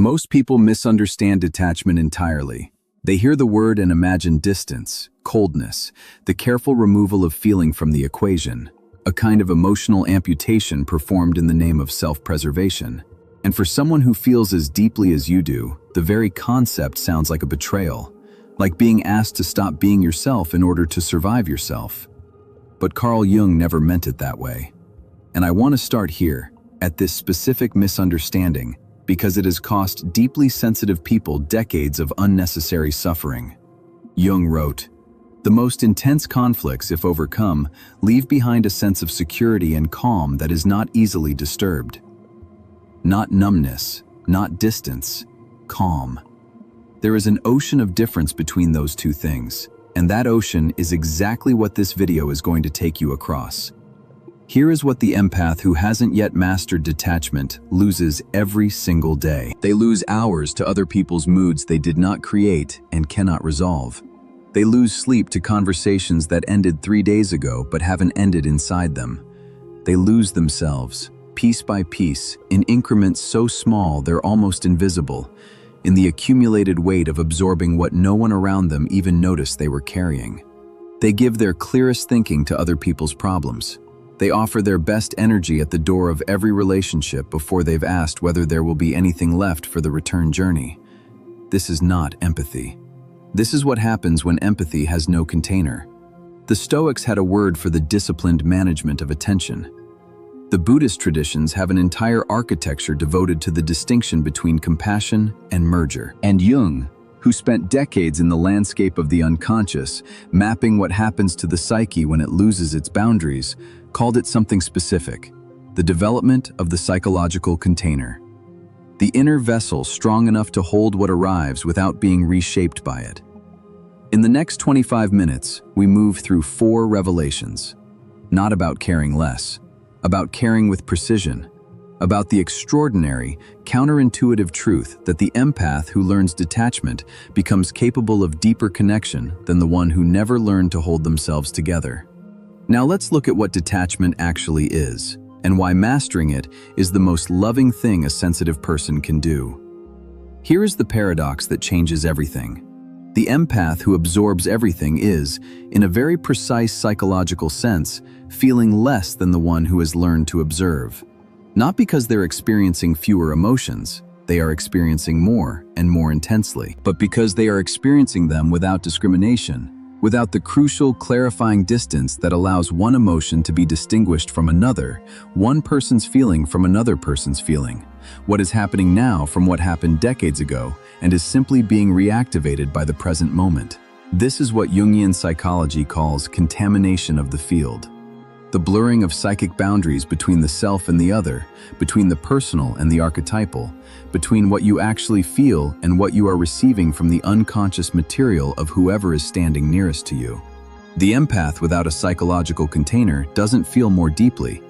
Most people misunderstand detachment entirely. They hear the word and imagine distance, coldness, the careful removal of feeling from the equation, a kind of emotional amputation performed in the name of self-preservation. And for someone who feels as deeply as you do, the very concept sounds like a betrayal, like being asked to stop being yourself in order to survive yourself. But Carl Jung never meant it that way. And I want to start here, at this specific misunderstanding, because it has cost deeply sensitive people decades of unnecessary suffering. Jung wrote, "The most intense conflicts, if overcome, leave behind a sense of security and calm that is not easily disturbed." Not numbness, not distance, calm. There is an ocean of difference between those two things, and that ocean is exactly what this video is going to take you across. Here is what the empath who hasn't yet mastered detachment loses every single day. They lose hours to other people's moods they did not create and cannot resolve. They lose sleep to conversations that ended 3 days ago but haven't ended inside them. They lose themselves, piece by piece, in increments so small they're almost invisible, in the accumulated weight of absorbing what no one around them even noticed they were carrying. They give their clearest thinking to other people's problems. They offer their best energy at the door of every relationship before they've asked whether there will be anything left for the return journey. This is not empathy. This is what happens when empathy has no container. The Stoics had a word for the disciplined management of attention. The Buddhist traditions have an entire architecture devoted to the distinction between compassion and merger. And Jung, who spent decades in the landscape of the unconscious, mapping what happens to the psyche when it loses its boundaries, called it something specific: the development of the psychological container. The inner vessel strong enough to hold what arrives without being reshaped by it. In the next 25 minutes, we move through 4 revelations. Not about caring less, about caring with precision, about the extraordinary, counterintuitive truth that the empath who learns detachment becomes capable of deeper connection than the one who never learned to hold themselves together. Now let's look at what detachment actually is, and why mastering it is the most loving thing a sensitive person can do. Here is the paradox that changes everything. The empath who absorbs everything is, in a very precise psychological sense, feeling less than the one who has learned to observe. Not because they're experiencing fewer emotions, they are experiencing more and more intensely, but because they are experiencing them without discrimination, without the crucial clarifying distance that allows one emotion to be distinguished from another, one person's feeling from another person's feeling, what is happening now from what happened decades ago, and is simply being reactivated by the present moment. This is what Jungian psychology calls contamination of the field. The blurring of psychic boundaries between the self and the other, between the personal and the archetypal, between what you actually feel and what you are receiving from the unconscious material of whoever is standing nearest to you. The empath without a psychological container doesn't feel more deeply.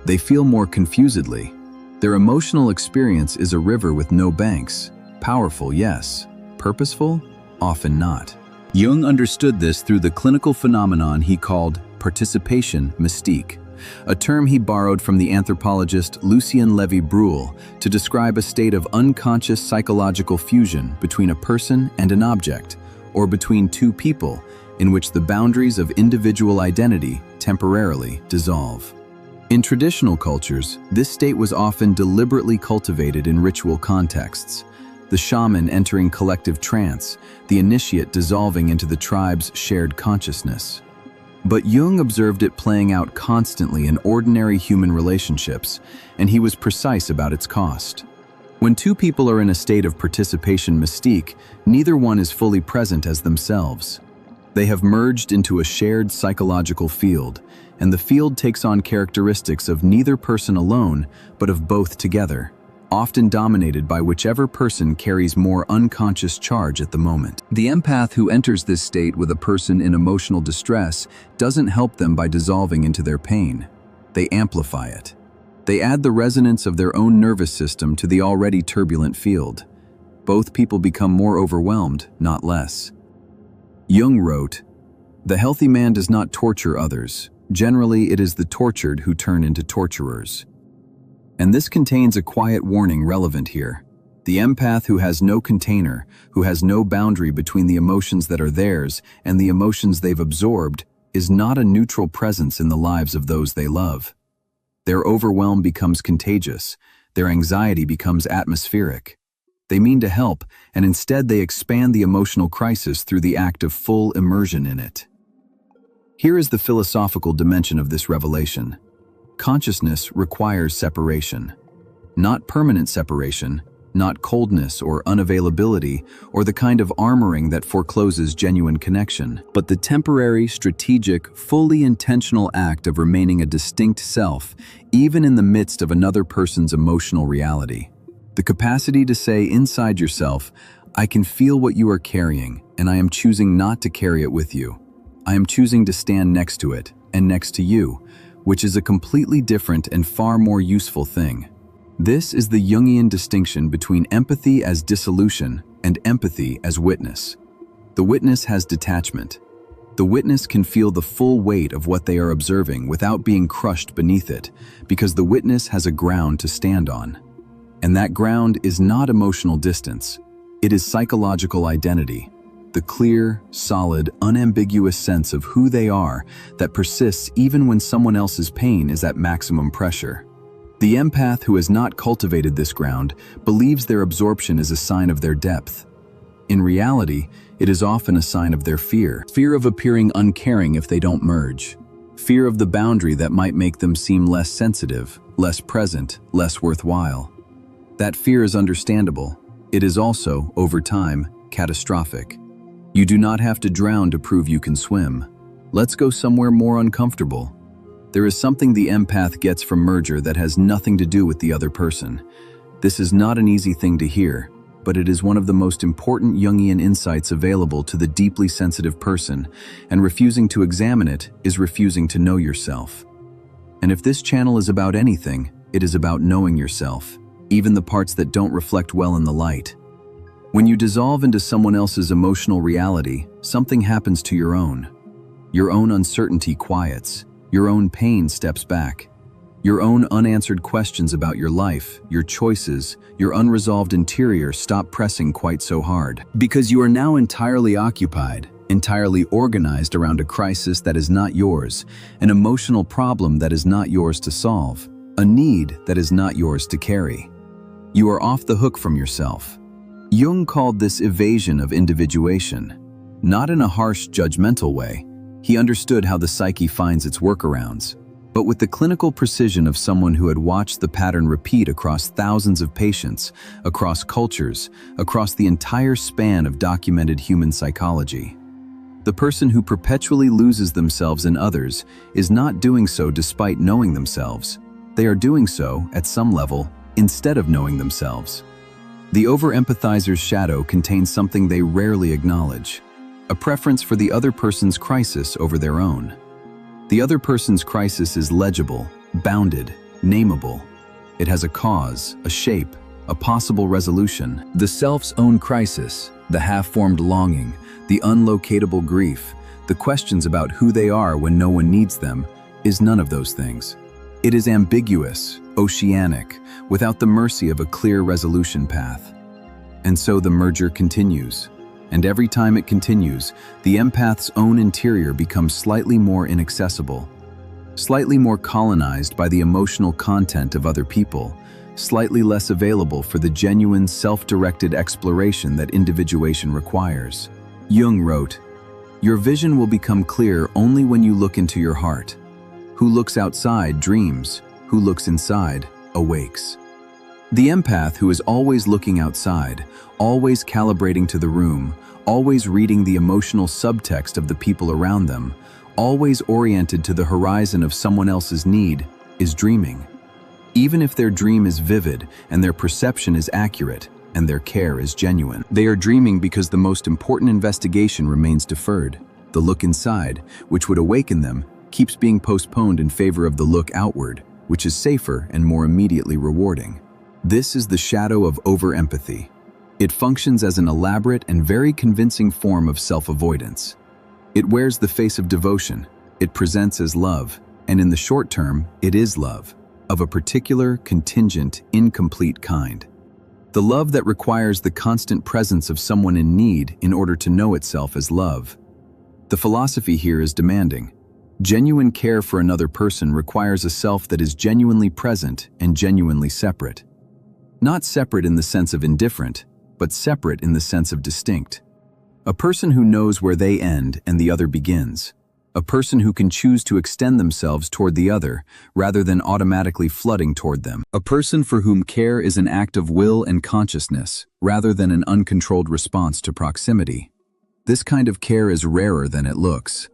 They feel more confusedly. Their emotional experience is a river with no banks. Powerful, yes. Purposeful? Often not. Jung understood this through the clinical phenomenon he called participation mystique, a term he borrowed from the anthropologist Lucien Levy-Bruhl to describe a state of unconscious psychological fusion between a person and an object, or between two people, in which the boundaries of individual identity temporarily dissolve. In traditional cultures, this state was often deliberately cultivated in ritual contexts. The shaman entering collective trance, the initiate dissolving into the tribe's shared consciousness. But Jung observed it playing out constantly in ordinary human relationships, and he was precise about its cost. When two people are in a state of participation mystique, neither one is fully present as themselves. They have merged into a shared psychological field, and the field takes on characteristics of neither person alone, but of both together, often dominated by whichever person carries more unconscious charge at the moment. The empath who enters this state with a person in emotional distress doesn't help them by dissolving into their pain. They amplify it. They add the resonance of their own nervous system to the already turbulent field. Both people become more overwhelmed, not less. Jung wrote, "The healthy man does not torture others. Generally, it is the tortured who turn into torturers." And this contains a quiet warning relevant here. The empath who has no container, who has no boundary between the emotions that are theirs and the emotions they've absorbed, is not a neutral presence in the lives of those they love. Their overwhelm becomes contagious. Their anxiety becomes atmospheric. They mean to help, and instead they expand the emotional crisis through the act of full immersion in it. Here is the philosophical dimension of this revelation. Consciousness requires separation. Not permanent separation, not coldness or unavailability or the kind of armoring that forecloses genuine connection, but the temporary, strategic, fully intentional act of remaining a distinct self, even in the midst of another person's emotional reality. The capacity to say inside yourself, I can feel what you are carrying, and I am choosing not to carry it with you. I am choosing to stand next to it, and next to you, which is a completely different and far more useful thing. This is the Jungian distinction between empathy as dissolution and empathy as witness. The witness has detachment. The witness can feel the full weight of what they are observing without being crushed beneath it, because the witness has a ground to stand on. And that ground is not emotional distance. It is psychological identity, the clear, solid, unambiguous sense of who they are that persists even when someone else's pain is at maximum pressure. The empath who has not cultivated this ground believes their absorption is a sign of their depth. In reality, it is often a sign of their fear. Fear of appearing uncaring if they don't merge. Fear of the boundary that might make them seem less sensitive, less present, less worthwhile. That fear is understandable. It is also, over time, catastrophic. You do not have to drown to prove you can swim. Let's go somewhere more uncomfortable. There is something the empath gets from merger that has nothing to do with the other person. This is not an easy thing to hear, but it is one of the most important Jungian insights available to the deeply sensitive person, and refusing to examine it is refusing to know yourself. And if this channel is about anything, it is about knowing yourself, even the parts that don't reflect well in the light. When you dissolve into someone else's emotional reality, something happens to your own. Your own uncertainty quiets. Your own pain steps back. Your own unanswered questions about your life, your choices, your unresolved interior stop pressing quite so hard. Because you are now entirely occupied, entirely organized around a crisis that is not yours, an emotional problem that is not yours to solve, a need that is not yours to carry. You are off the hook from yourself. Jung called this evasion of individuation. Not in a harsh, judgmental way. He understood how the psyche finds its workarounds, but with the clinical precision of someone who had watched the pattern repeat across thousands of patients, across cultures, across the entire span of documented human psychology. The person who perpetually loses themselves in others is not doing so despite knowing themselves. They are doing so, at some level, instead of knowing themselves. The over-empathizer's shadow contains something they rarely acknowledge. A preference for the other person's crisis over their own. The other person's crisis is legible, bounded, nameable. It has a cause, a shape, a possible resolution. The self's own crisis, the half-formed longing, the unlocatable grief, the questions about who they are when no one needs them, is none of those things. It is ambiguous, oceanic, without the mercy of a clear resolution path. And so the merger continues. And every time it continues, the empath's own interior becomes slightly more inaccessible, slightly more colonized by the emotional content of other people, slightly less available for the genuine self-directed exploration that individuation requires. Jung wrote, "Your vision will become clear only when you look into your heart. Who looks outside dreams, who looks inside awakes." The empath who is always looking outside, always calibrating to the room, always reading the emotional subtext of the people around them, always oriented to the horizon of someone else's need, is dreaming. Even if their dream is vivid and their perception is accurate and their care is genuine. They are dreaming because the most important investigation remains deferred. The look inside, which would awaken them, keeps being postponed in favor of the look outward, which is safer and more immediately rewarding. This is the shadow of over-empathy. It functions as an elaborate and very convincing form of self-avoidance. It wears the face of devotion, it presents as love, and in the short term, it is love, of a particular, contingent, incomplete kind. The love that requires the constant presence of someone in need in order to know itself as love. The philosophy here is demanding. Genuine care for another person requires a self that is genuinely present and genuinely separate. Not separate in the sense of indifferent, but separate in the sense of distinct. A person who knows where they end and the other begins. A person who can choose to extend themselves toward the other, rather than automatically flooding toward them. A person for whom care is an act of will and consciousness, rather than an uncontrolled response to proximity. This kind of care is rarer than it looks.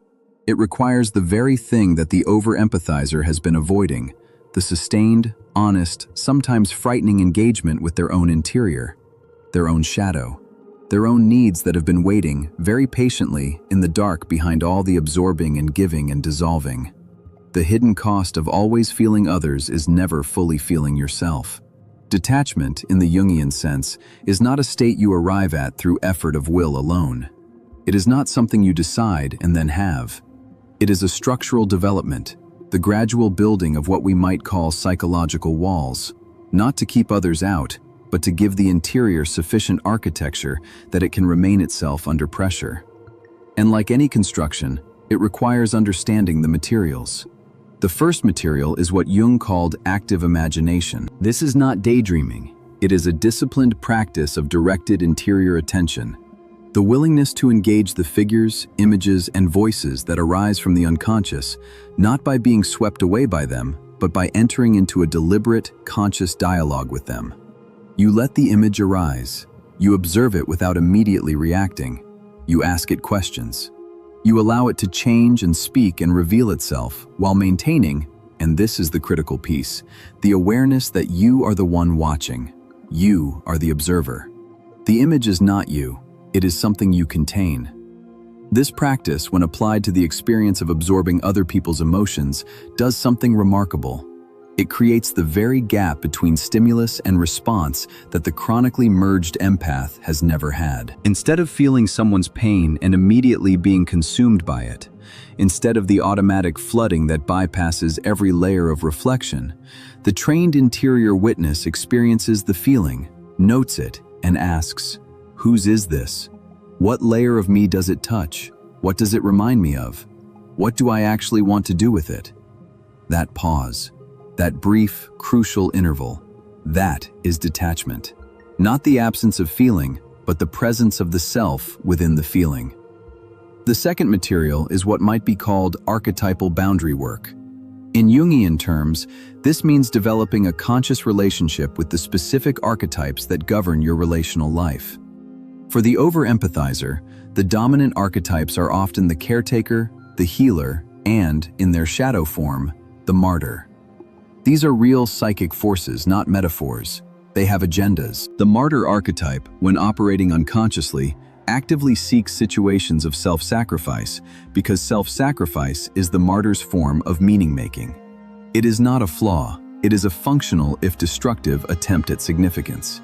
It requires the very thing that the over-empathizer has been avoiding, the sustained, honest, sometimes frightening engagement with their own interior, their own shadow, their own needs that have been waiting very patiently in the dark behind all the absorbing and giving and dissolving. The hidden cost of always feeling others is never fully feeling yourself. Detachment, in the Jungian sense, is not a state you arrive at through effort of will alone. It is not something you decide and then have. It is a structural development, the gradual building of what we might call psychological walls, not to keep others out, but to give the interior sufficient architecture that it can remain itself under pressure. And like any construction, it requires understanding the materials. The first material is what Jung called active imagination. This is not daydreaming. It is a disciplined practice of directed interior attention. The willingness to engage the figures, images, and voices that arise from the unconscious, not by being swept away by them, but by entering into a deliberate, conscious dialogue with them. You let the image arise. You observe it without immediately reacting. You ask it questions. You allow it to change and speak and reveal itself while maintaining, and this is the critical piece, the awareness that you are the one watching. You are the observer. The image is not you. It is something you contain. This practice, when applied to the experience of absorbing other people's emotions, does something remarkable. It creates the very gap between stimulus and response that the chronically merged empath has never had. Instead of feeling someone's pain and immediately being consumed by it, instead of the automatic flooding that bypasses every layer of reflection, the trained interior witness experiences the feeling, notes it, and asks, "Whose is this? What layer of me does it touch? What does it remind me of? What do I actually want to do with it?" That pause, that brief, crucial interval, that is detachment. Not the absence of feeling, but the presence of the self within the feeling. The second material is what might be called archetypal boundary work. In Jungian terms, this means developing a conscious relationship with the specific archetypes that govern your relational life. For the over-empathizer, the dominant archetypes are often the caretaker, the healer, and, in their shadow form, the martyr. These are real psychic forces, not metaphors. They have agendas. The martyr archetype, when operating unconsciously, actively seeks situations of self-sacrifice because self-sacrifice is the martyr's form of meaning-making. It is not a flaw. It is a functional, if destructive, attempt at significance.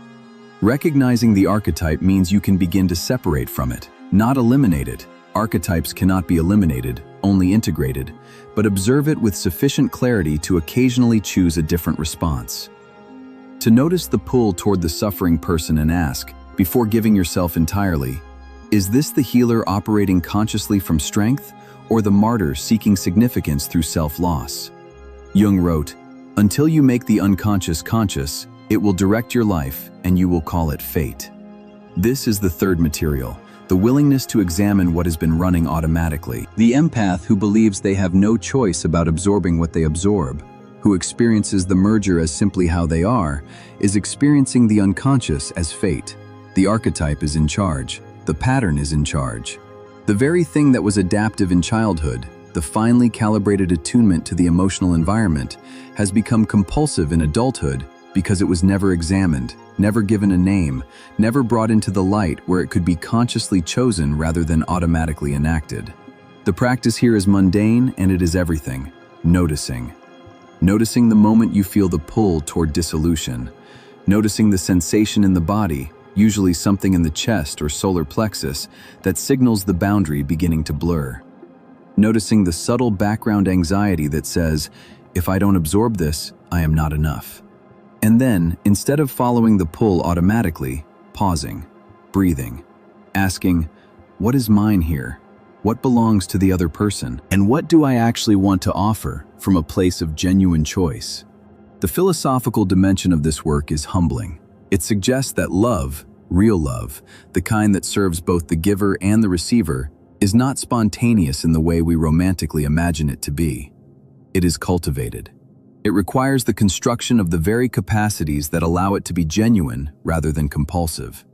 Recognizing the archetype means you can begin to separate from it, not eliminate it. Archetypes cannot be eliminated, only integrated, but observe it with sufficient clarity to occasionally choose a different response. To notice the pull toward the suffering person and ask, before giving yourself entirely, is this the healer operating consciously from strength, or the martyr seeking significance through self-loss? Jung wrote, "Until you make the unconscious conscious, it will direct your life, and you will call it fate." This is the third material, the willingness to examine what has been running automatically. The empath who believes they have no choice about absorbing what they absorb, who experiences the merger as simply how they are, is experiencing the unconscious as fate. The archetype is in charge. The pattern is in charge. The very thing that was adaptive in childhood, the finely calibrated attunement to the emotional environment, has become compulsive in adulthood because it was never examined, never given a name, never brought into the light where it could be consciously chosen rather than automatically enacted. The practice here is mundane, and it is everything. Noticing. Noticing the moment you feel the pull toward dissolution. Noticing the sensation in the body, usually something in the chest or solar plexus, that signals the boundary beginning to blur. Noticing the subtle background anxiety that says, "If I don't absorb this, I am not enough." And then, instead of following the pull automatically, pausing, breathing, asking, what is mine here? What belongs to the other person? And what do I actually want to offer from a place of genuine choice? The philosophical dimension of this work is humbling. It suggests that love, real love, the kind that serves both the giver and the receiver, is not spontaneous in the way we romantically imagine it to be. It is cultivated. It requires the construction of the very capacities that allow it to be genuine rather than compulsive.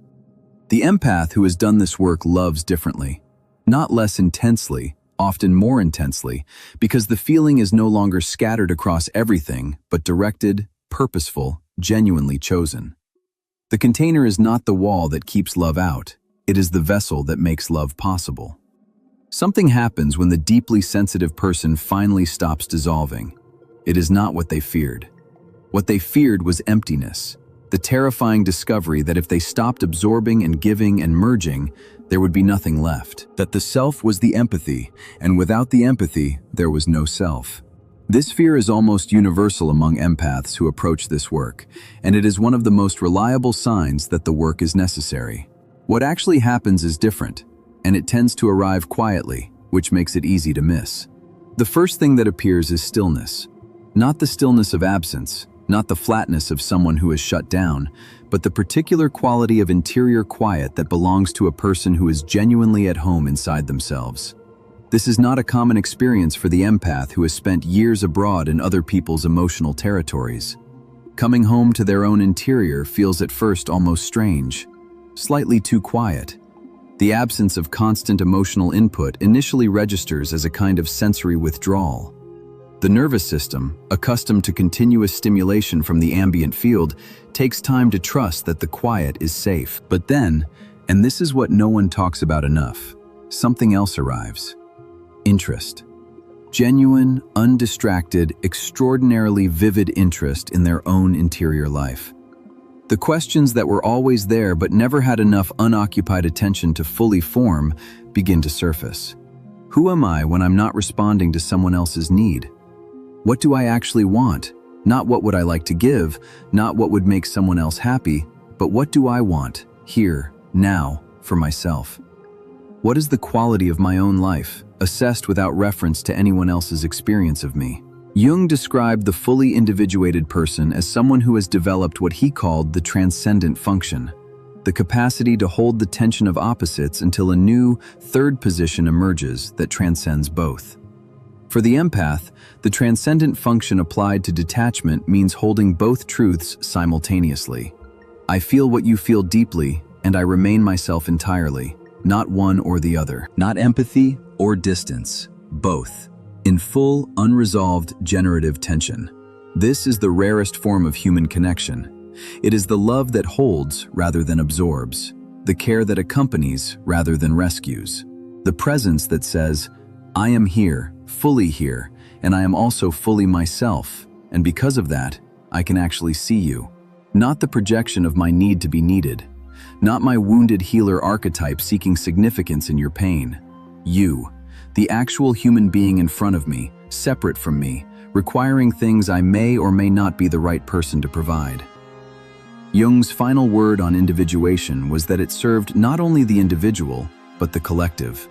The empath who has done this work loves differently, not less intensely, often more intensely, because the feeling is no longer scattered across everything, but directed, purposeful, genuinely chosen. The container is not the wall that keeps love out, it is the vessel that makes love possible. Something happens when the deeply sensitive person finally stops dissolving. It is not what they feared. What they feared was emptiness, the terrifying discovery that if they stopped absorbing and giving and merging, there would be nothing left. That the self was the empathy, and without the empathy, there was no self. This fear is almost universal among empaths who approach this work, and it is one of the most reliable signs that the work is necessary. What actually happens is different, and it tends to arrive quietly, which makes it easy to miss. The first thing that appears is stillness. Not the stillness of absence, not the flatness of someone who is shut down, but the particular quality of interior quiet that belongs to a person who is genuinely at home inside themselves. This is not a common experience for the empath who has spent years abroad in other people's emotional territories. Coming home to their own interior feels at first almost strange, slightly too quiet. The absence of constant emotional input initially registers as a kind of sensory withdrawal. The nervous system, accustomed to continuous stimulation from the ambient field, takes time to trust that the quiet is safe. But then, and this is what no one talks about enough, something else arrives. Interest. Genuine, undistracted, extraordinarily vivid interest in their own interior life. The questions that were always there but never had enough unoccupied attention to fully form begin to surface. Who am I when I'm not responding to someone else's need? What do I actually want? Not what would I like to give, not what would make someone else happy, but what do I want, here, now, for myself? What is the quality of my own life, assessed without reference to anyone else's experience of me? Jung described the fully individuated person as someone who has developed what he called the transcendent function, the capacity to hold the tension of opposites until a new, third position emerges that transcends both. For the empath, the transcendent function applied to detachment means holding both truths simultaneously. I feel what you feel deeply, and I remain myself entirely, not one or the other. Not empathy or distance, both. In full, unresolved, generative tension. This is the rarest form of human connection. It is the love that holds rather than absorbs, the care that accompanies rather than rescues, the presence that says, I am here, fully here, and I am also fully myself, and because of that, I can actually see you. Not the projection of my need to be needed, not my wounded healer archetype seeking significance in your pain. You, the actual human being in front of me, separate from me, requiring things I may or may not be the right person to provide. Jung's final word on individuation was that it served not only the individual, but the collective.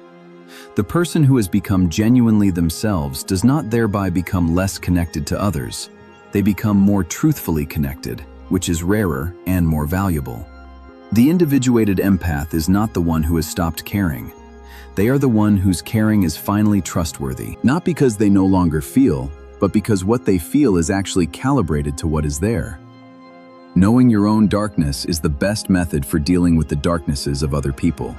The person who has become genuinely themselves does not thereby become less connected to others. They become more truthfully connected, which is rarer and more valuable. The individuated empath is not the one who has stopped caring. They are the one whose caring is finally trustworthy, not because they no longer feel, but because what they feel is actually calibrated to what is there. Knowing your own darkness is the best method for dealing with the darknesses of other people.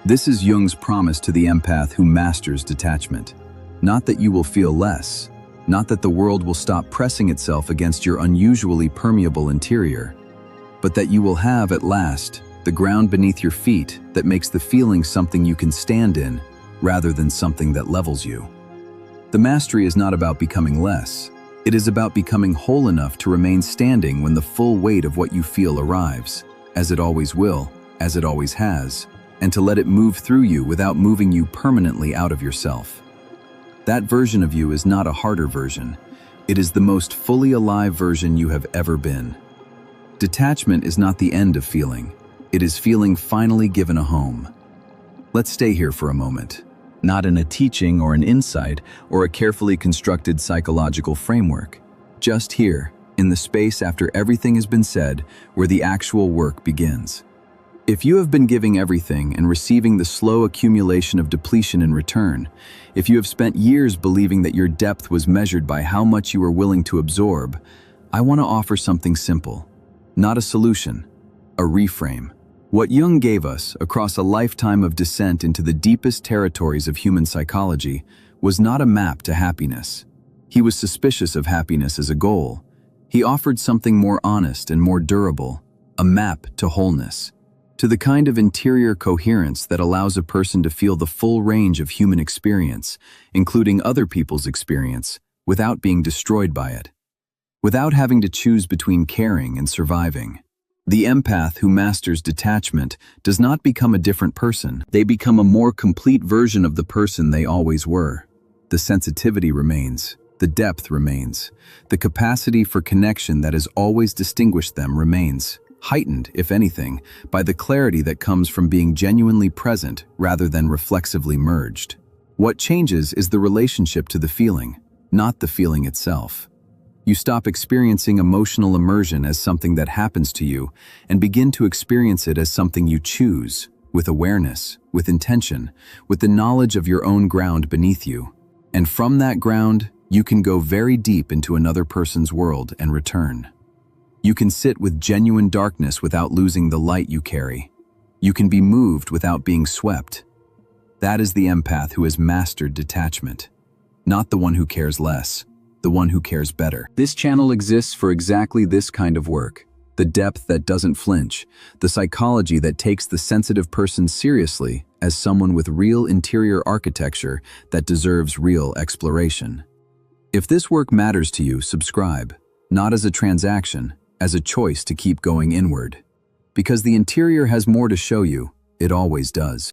This is Jung's promise to the empath who masters detachment. Not that you will feel less, not that the world will stop pressing itself against your unusually permeable interior, but that you will have, at last, the ground beneath your feet that makes the feeling something you can stand in, rather than something that levels you. The mastery is not about becoming less. It is about becoming whole enough to remain standing when the full weight of what you feel arrives, as it always will, as it always has, and to let it move through you without moving you permanently out of yourself. That version of you is not a harder version. It is the most fully alive version you have ever been. Detachment is not the end of feeling. It is feeling finally given a home. Let's stay here for a moment. Not in a teaching or an insight or a carefully constructed psychological framework. Just here, in the space after everything has been said, where the actual work begins. If you have been giving everything and receiving the slow accumulation of depletion in return, if you have spent years believing that your depth was measured by how much you were willing to absorb, I want to offer something simple. Not a solution, a reframe. What Jung gave us across a lifetime of descent into the deepest territories of human psychology was not a map to happiness. He was suspicious of happiness as a goal. He offered something more honest and more durable, a map to wholeness, to the kind of interior coherence that allows a person to feel the full range of human experience, including other people's experience, without being destroyed by it, without having to choose between caring and surviving. The empath who masters detachment does not become a different person. They become a more complete version of the person they always were. The sensitivity remains. The depth remains. The capacity for connection that has always distinguished them remains, heightened, if anything, by the clarity that comes from being genuinely present rather than reflexively merged. What changes is the relationship to the feeling, not the feeling itself. You stop experiencing emotional immersion as something that happens to you and begin to experience it as something you choose, with awareness, with intention, with the knowledge of your own ground beneath you. And from that ground, you can go very deep into another person's world and return. You can sit with genuine darkness without losing the light you carry. You can be moved without being swept. That is the empath who has mastered detachment. Not the one who cares less, the one who cares better. This channel exists for exactly this kind of work. The depth that doesn't flinch, the psychology that takes the sensitive person seriously as someone with real interior architecture that deserves real exploration. If this work matters to you, subscribe, not as a transaction, as a choice to keep going inward. Because the interior has more to show you, it always does.